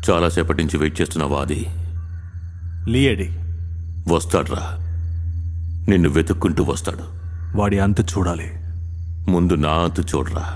చాలాసేపటి నుంచి వెయిట్ చేస్తున్నావా? అది లీయడి వస్తాడ్రా, నిన్ను వెతుక్కుంటూ వస్తాడు. వాడి అంతు చూడాలి. ముందు నా అంతు చూడరా.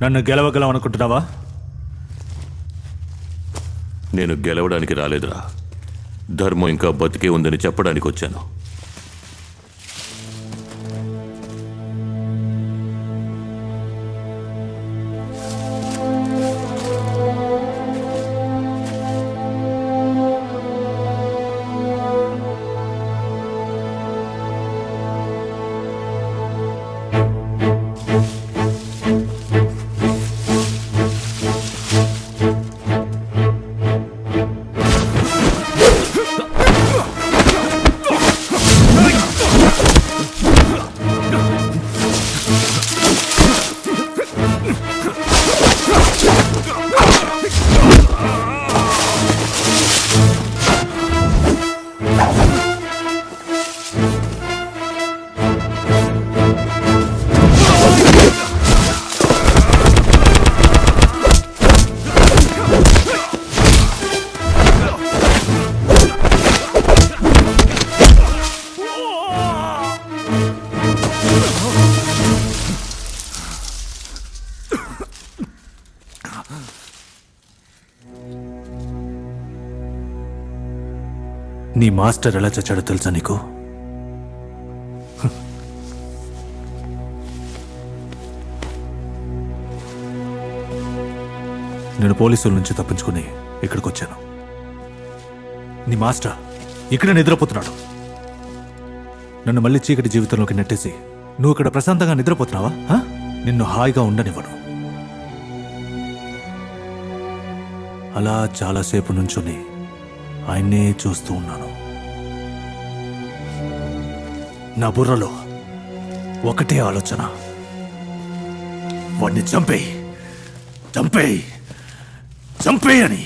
నన్ను గెలవగలం అనుకుంటున్నావా? నేను గెలవడానికి రాలేదురా, ధర్మం ఇంకా బతికే ఉందని చెప్పడానికి వచ్చాను. నీ మాస్టర్ ఎలా చచ్చాడో తెలుసా నీకు? నేను పోలీసుల నుంచి తప్పించుకుని ఇక్కడికి వచ్చాను. నీ మాస్టర్ ఇక్కడ నిద్రపోతున్నాడు. నన్ను మళ్ళీ చీకటి జీవితంలోకి నెట్టేసి నువ్వు ఇక్కడ ప్రశాంతంగా నిద్రపోతున్నావా? నిన్ను హాయిగా ఉండనివ్వను. అలా చాలాసేపు నుంచుని ఆయన్నే చూస్తూ ఉన్నాను. నా బుర్రలో ఒకటే ఆలోచన, వాడిని చంపేయి, చంపేయి, చంపేయని.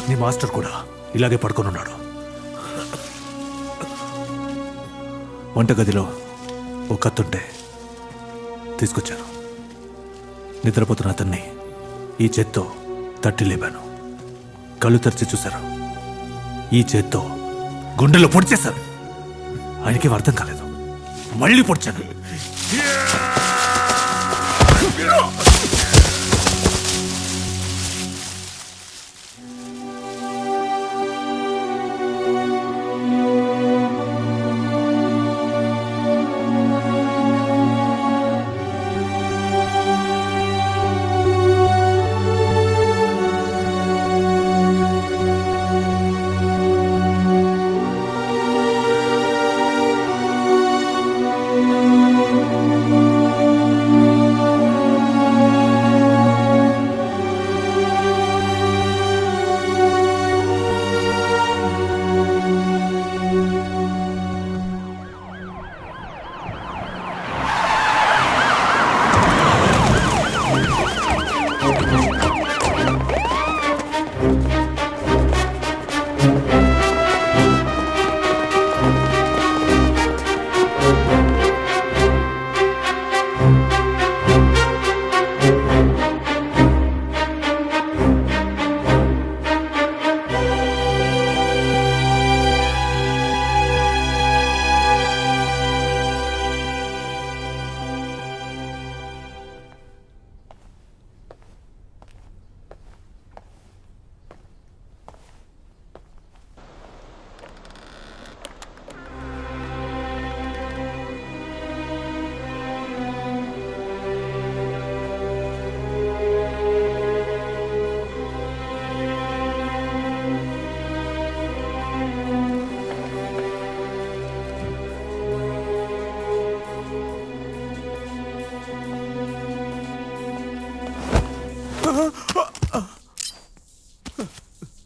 నీ మాస్టర్ కూడా ఇలాగే పడుకొనున్నాడు. వంటగదిలో ఓ కత్తుంటే తీసుకొచ్చాను. నిద్రపోతున్న అతన్ని ఈ చేత్తో తట్టి లేపాను. కళ్ళు తెరిచి చూశారు. ఈ చేత్తో గుండెలో పొడిచేశాను. ఆయనకి అర్థం కాలేదు. మళ్ళీ పొడిచాను.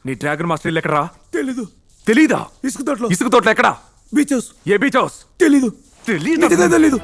నీ డ్రాగన్ మాస్టర్ ఇల్లు ఎక్కడరా? తెలీదు. తెలీదా? ఇసుక తోటలో. ఇసుక తోటలో ఎక్కడా? Beach house. ఏ బీచ్ హౌస్? తెలీదు. నిజంగా తెలీదు.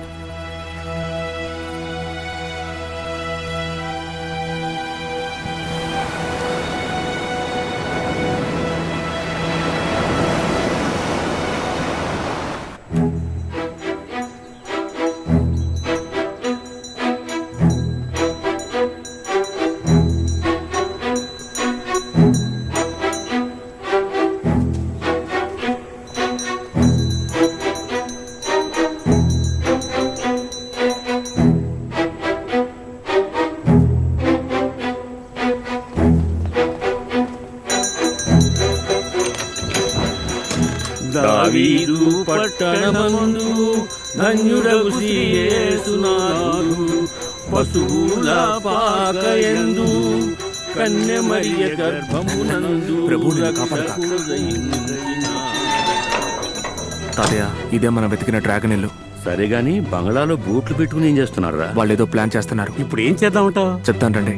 దావీదు పట్టణమందు ధన్యుడగు యేసునాథుడు పశువుల పాకయందు కన్య మరియ గర్భమునందు ప్రభు నిన్ను కాపాడుగాక. తాతయ్య, ఇదే మనం వెతికిన డ్రాగన్ ఇల్లు. సరే గాని బంగ్లాలో బూట్లు పెట్టుకుని ఏం చేస్తున్నారా? వాళ్ళు ఏదో ప్లాన్ చేస్తున్నారు. ఇప్పుడు ఏం చేద్దామంటావు? చెప్తాను రండి.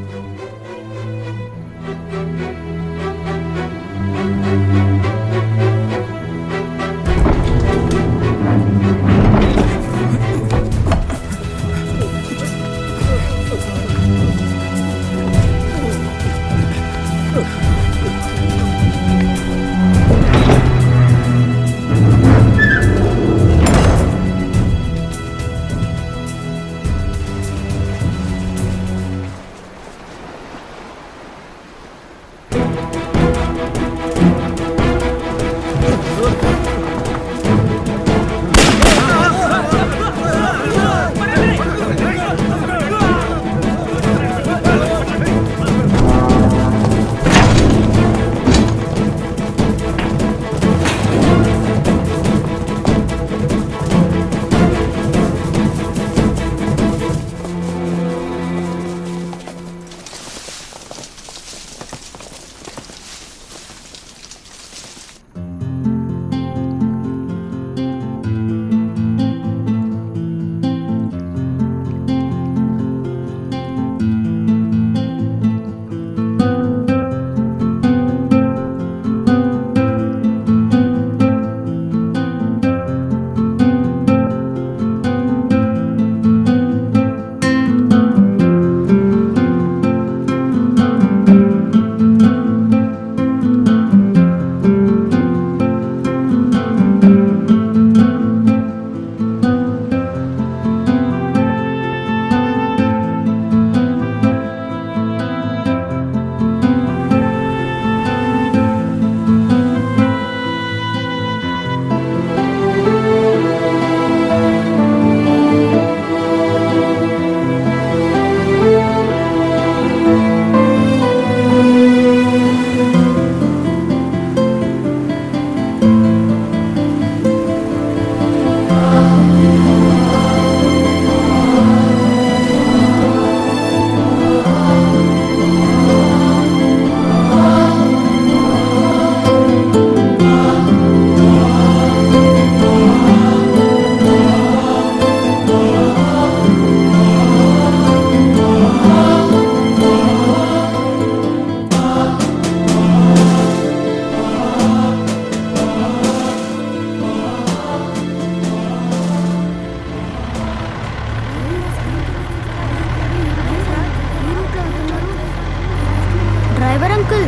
డ్రైవర్ అంకుల్,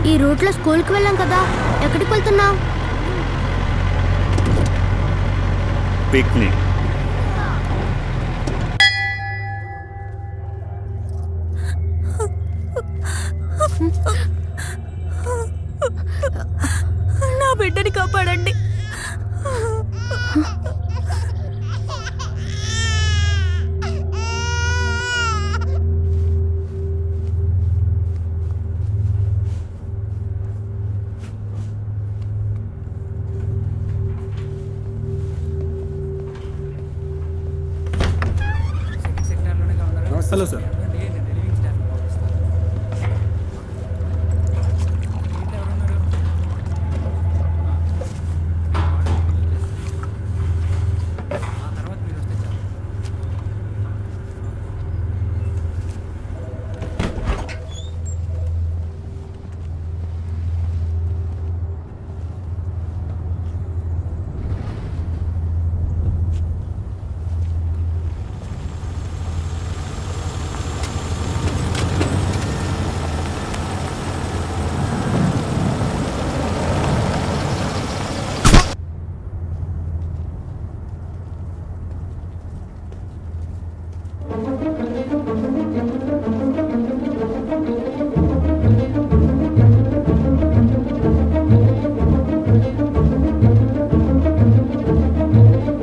ఈ రూట్లో స్కూల్కి వెళ్ళాం కదా, ఎక్కడికి వెళ్తున్నావు? పిక్నిక్. నా బిడ్డని కాపాడండి. Hello sir.